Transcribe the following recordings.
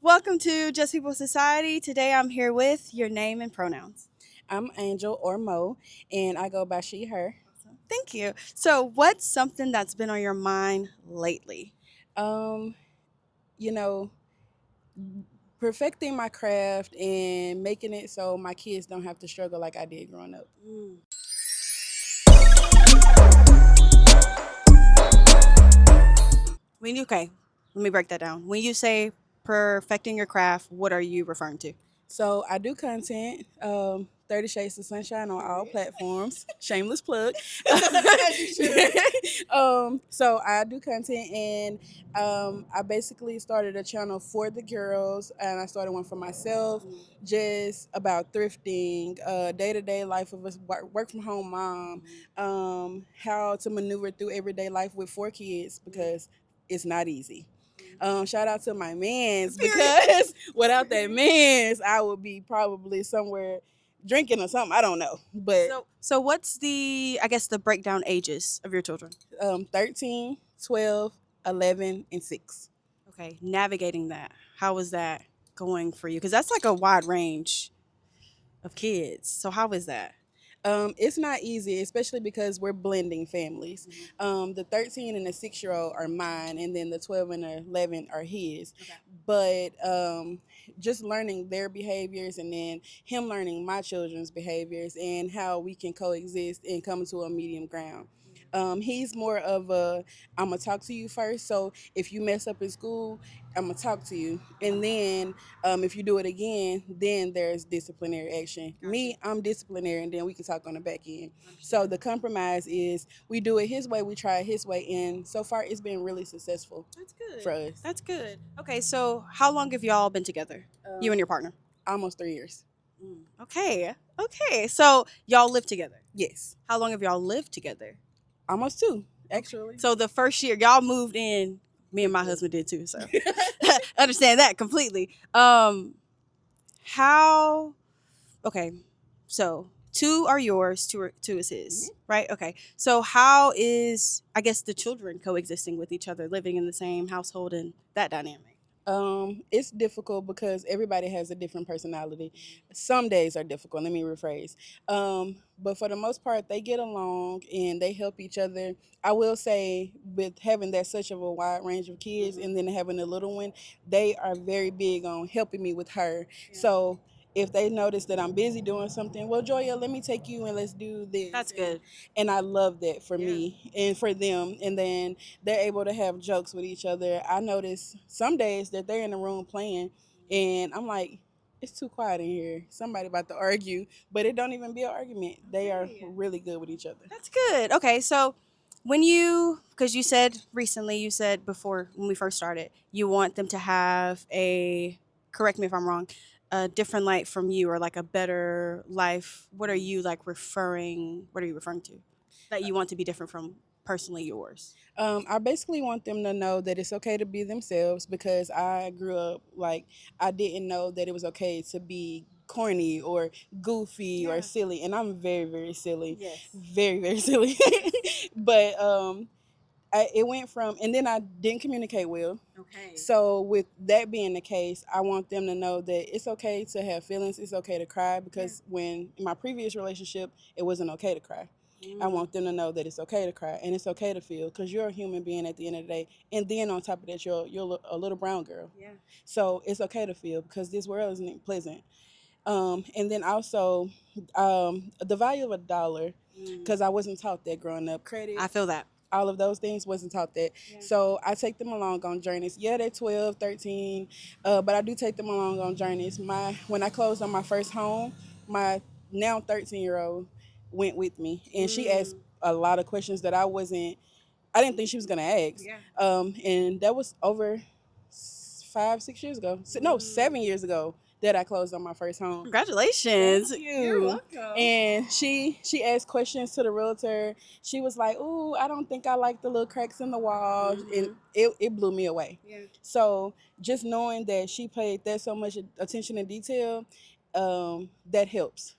Welcome to Just People Society. Today I'm here with your name and pronouns. I'm Angel or Mo, and I go by she, her. Thank you. So, what's something that's been on your mind lately? Um, you know, perfecting my craft and making it so my kids don't have to struggle like I did growing up. Okay, let me break that down. When you say perfecting your craft, what are you referring to? So I do content, 30 Shades of Sunshine on all platforms. Shameless plug. So I do content and I basically started a channel for the girls and I started one for myself, just about thrifting, day-to-day life of a work from home mom, how to maneuver through everyday life with 4 kids because it's not easy. Shout out to my mans because without that mans, I would be probably somewhere drinking or something. I don't know, but So what's the breakdown ages of your children? 13, 12, 11, and 6. Okay, navigating that. How is that going for you? Because that's like a wide range of kids. So how is that? It's not easy, especially because we're blending families. The 13 and the 6-year-old are mine, and then the 12 and the 11 are his. Okay. But just learning their behaviors and then him learning my children's behaviors and how we can coexist and come to a medium ground. He's more of a, I'm going to talk to you first. So if you mess up in school, I'm going to talk to you. And then if you do it again, then there's disciplinary action. Gotcha. Me, I'm disciplinary, and then we can talk on the back end. So the compromise is we do it his way, we try it his way, and so far it's been really successful. That's good. For us. That's good. Okay, so how long have y'all been together? You and your partner? Almost 3 years. Okay. Okay. So y'all live together. Yes. How long have y'all lived together? Almost 2, actually. So the first year y'all moved in, me and my husband did too, so understand that completely. How okay. So two are yours, two is his, right? Okay. So how is the children coexisting with each other, living in the same household and that dynamic? It's difficult because everybody has a different personality. Some days are difficult. Let me rephrase. But for the most part, they get along and they help each other. I will say, with having that such of a wide range of kids and then having a little one, they are very big on helping me with her. Yeah. So if they notice that I'm busy doing something, well, Joya, let me take you and let's do this. That's good. And I love that for me and for them. And then they're able to have jokes with each other. I notice some days that they're in the room playing, and I'm like, it's too quiet in here. Somebody about to argue, but it don't even be an argument. They are really good with each other. That's good. Okay, so because you said recently, you said before when we first started, you want them to have correct me if I'm wrong, a different life from you or like a better life. What are you what are you referring to? That you want to be different from personally yours? I basically want them to know that it's okay to be themselves because I grew up like I didn't know that it was okay to be corny or goofy or silly, and I'm very, very silly. Yes. Very, very silly. But it went from, and then I didn't communicate well. Okay. So with that being the case, I want them to know that it's okay to have feelings. It's okay to cry because when in my previous relationship, it wasn't okay to cry. I want them to know that it's okay to cry and it's okay to feel because you're a human being at the end of the day. And then on top of that, you're a little brown girl. Yeah. So it's okay to feel because this world isn't pleasant. And then also the value of a dollar because I wasn't taught that growing up. Credit. I feel that. All of those things wasn't taught that. Yeah. So I take them along on journeys. Yeah, they're 12, 13, but I do take them along on journeys. When I closed on my first home, my now 13-year-old went with me, and she asked a lot of questions that I didn't think she was going to ask. Yeah. And that was over 5-6 years ago. No, 7 years ago that I closed on my first home. Congratulations. Thank you. You're welcome. And she asked questions to the realtor. She was like, "Ooh, I don't think I like the little cracks in the wall." And it blew me away. Yeah. So just knowing that she paid that so much attention and detail, that helps.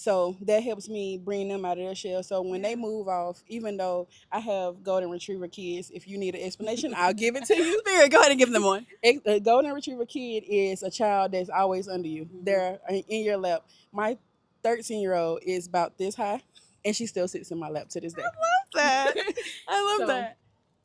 So that helps me bring them out of their shell. So when they Yeah. move off, even though I have golden retriever kids, if you need an explanation, I'll give it to you. Spirit, go ahead and give them one. A golden retriever kid is a child that's always under you. They're in your lap. My 13-year-old is about this high, and she still sits in my lap to this day. That. I love So, that.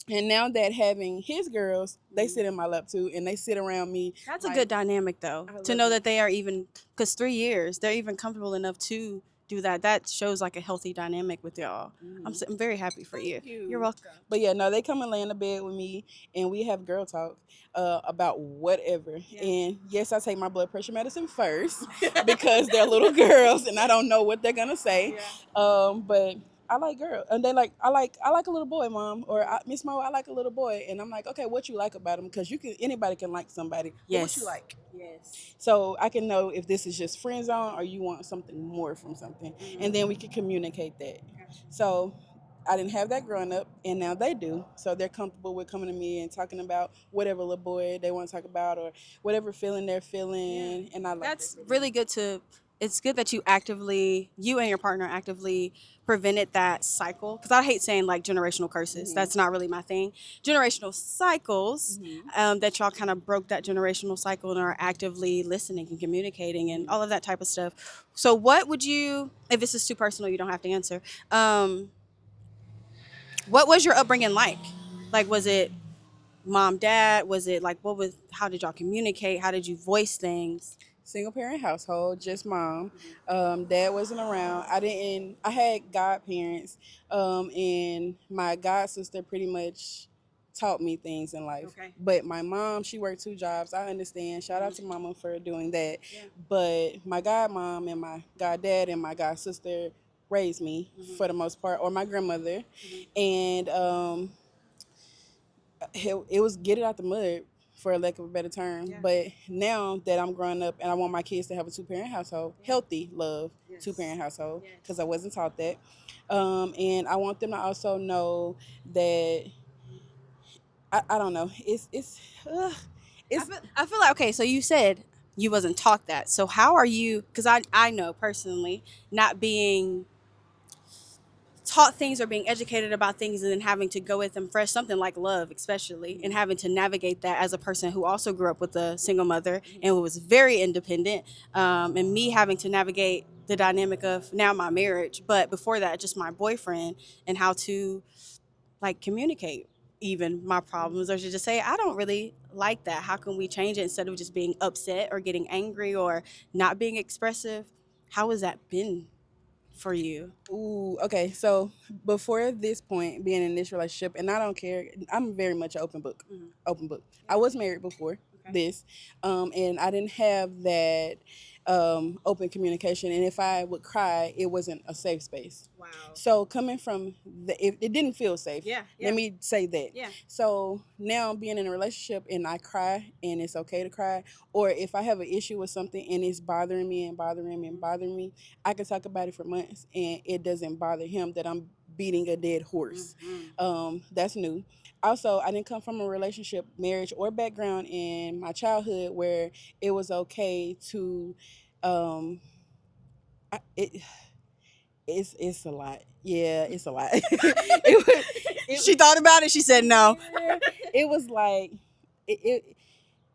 and now that having his girls, they sit in my lap too, and they sit around me. That's a like, good dynamic, though, I to love know it. that they are even, because 3 years, they're even comfortable enough to do that. That shows like a healthy dynamic with y'all. I'm very happy for you. Thank you. You're welcome. But yeah, no, they come and lay in the bed with me, and we have girl talk about whatever. Yeah. And yes, I take my blood pressure medicine first because they're little girls, and I don't know what they're gonna say. But I like girls, and they like I like a little boy, mom, or Miss Mo, I like a little boy, and I'm like, okay, what you like about him? Because anybody can like somebody. But Yes. what you like? Yes. So I can know if this is just friend zone or you want something more from something, and then we can communicate that. So I didn't have that growing up, and now they do. So they're comfortable with coming to me and talking about whatever little boy they want to talk about or whatever feeling they're feeling. And I like That's that. really good to. It's good that you and your partner actively prevented that cycle. Because I hate saying like generational curses. That's not really my thing. Generational cycles, that y'all kind of broke that generational cycle and are actively listening and communicating and all of that type of stuff. So, what would you, if this is too personal, you don't have to answer. What was your upbringing like? Like, was it mom, dad? Was it like, how did y'all communicate? How did you voice things? Single parent household, just mom. Dad wasn't around. I had godparents, and my god sister pretty much taught me things in life. Okay. But my mom, she worked 2 jobs. I understand. Shout out to mama for doing that. But my godmom and my goddad and my god sister raised me for the most part, or my grandmother. And it was get it out the mud for a lack of a better term. Yeah. But now that I'm growing up and I want my kids to have a 2-parent household, healthy love, Yes. 2-parent household, Yes. because I wasn't taught that. And I want them to also know that I don't know. I feel like, okay, so you said you wasn't taught that. So how are you? Because I know personally, not being taught things or being educated about things and then having to go with them fresh, something like love especially, and having to navigate that as a person who also grew up with a single mother and was very independent, and me having to navigate the dynamic of now my marriage, but before that just my boyfriend, and how to like communicate even my problems, or to just say I don't really like that, how can we change it, instead of just being upset or getting angry or not being expressive. How has that been for you? Ooh, okay. So before this point, being in this relationship, and I don't care, I'm very much an open book. Open book. I was married before this, and I didn't have that open communication. And if I would cry, it wasn't a safe space. Wow. So coming from it didn't feel safe. Yeah. Let me say that. Yeah. So now being in a relationship and I cry and it's okay to cry, or if I have an issue with something and it's bothering me and bothering me and bothering me, I can talk about it for months and it doesn't bother him that I'm beating a dead horse. That's new. Also, I didn't come from a relationship, marriage, or background in my childhood where it was okay to um, it it's a lot. Yeah, it's a lot. She thought about it. She said no. It was like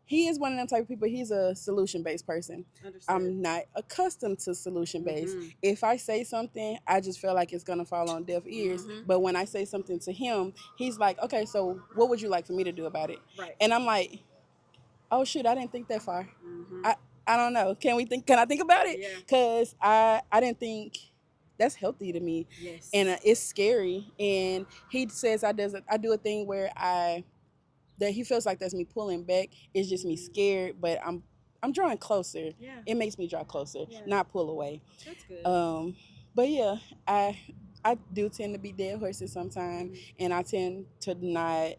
he is one of them type of people. He's a solution based person. Understood. I'm not accustomed to solution based. Mhm. If I say something, I just feel like it's gonna fall on deaf ears. But when I say something to him, he's like, "Okay, so what would you like for me to do about it?" Right. And I'm like, "Oh shoot, I didn't think that far. I don't know. Can I think about it? Yeah. Because I didn't think that's healthy to me. Yes. And it's scary. And he says I do a thing where that he feels like that's me pulling back. It's just me scared, but I'm drawing closer. Yeah. It makes me draw closer, Yeah. not pull away. That's good. But yeah, I do tend to be dead horses sometimes, and I tend to not.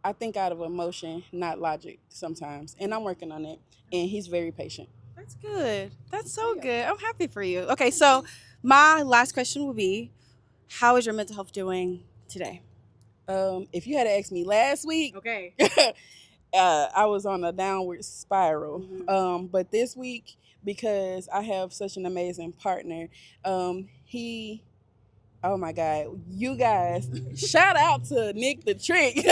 I think out of emotion, not logic sometimes, and I'm working on it. And he's very patient. That's good. That's so good. I'm happy for you. Okay, so my last question will be, how is your mental health doing today? If you had asked me last week, Okay. I was on a downward spiral. But this week, because I have such an amazing partner, he, oh my God, you guys, shout out to Nick the Trick.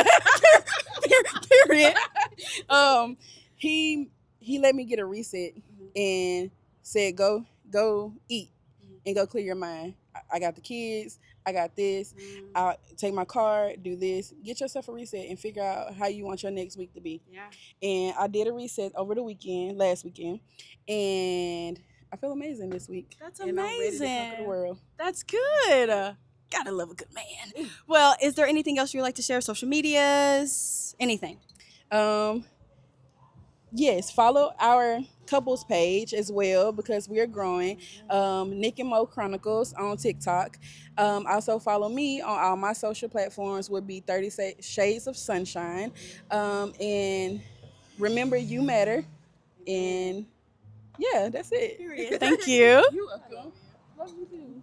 Period. Um, he he let me get a reset and said, go eat and go clear your mind. I got the kids. I got this. I'll take my car, do this. Get yourself a reset and figure out how you want your next week to be. Yeah. And I did a reset over the weekend, last weekend, and I feel amazing this week. That's and I'm ready to conquer the amazing. world. That's good. Gotta love a good man. Well, is there anything else you'd like to share? Social medias? Anything? Um, yes, follow our couples page as well because we're growing. Nick and Mo Chronicles on TikTok. Also follow me on all my social platforms. Would be 30 Shades of Sunshine. And remember, you matter. And yeah, that's it. Period. Thank you. You're welcome. Love you too.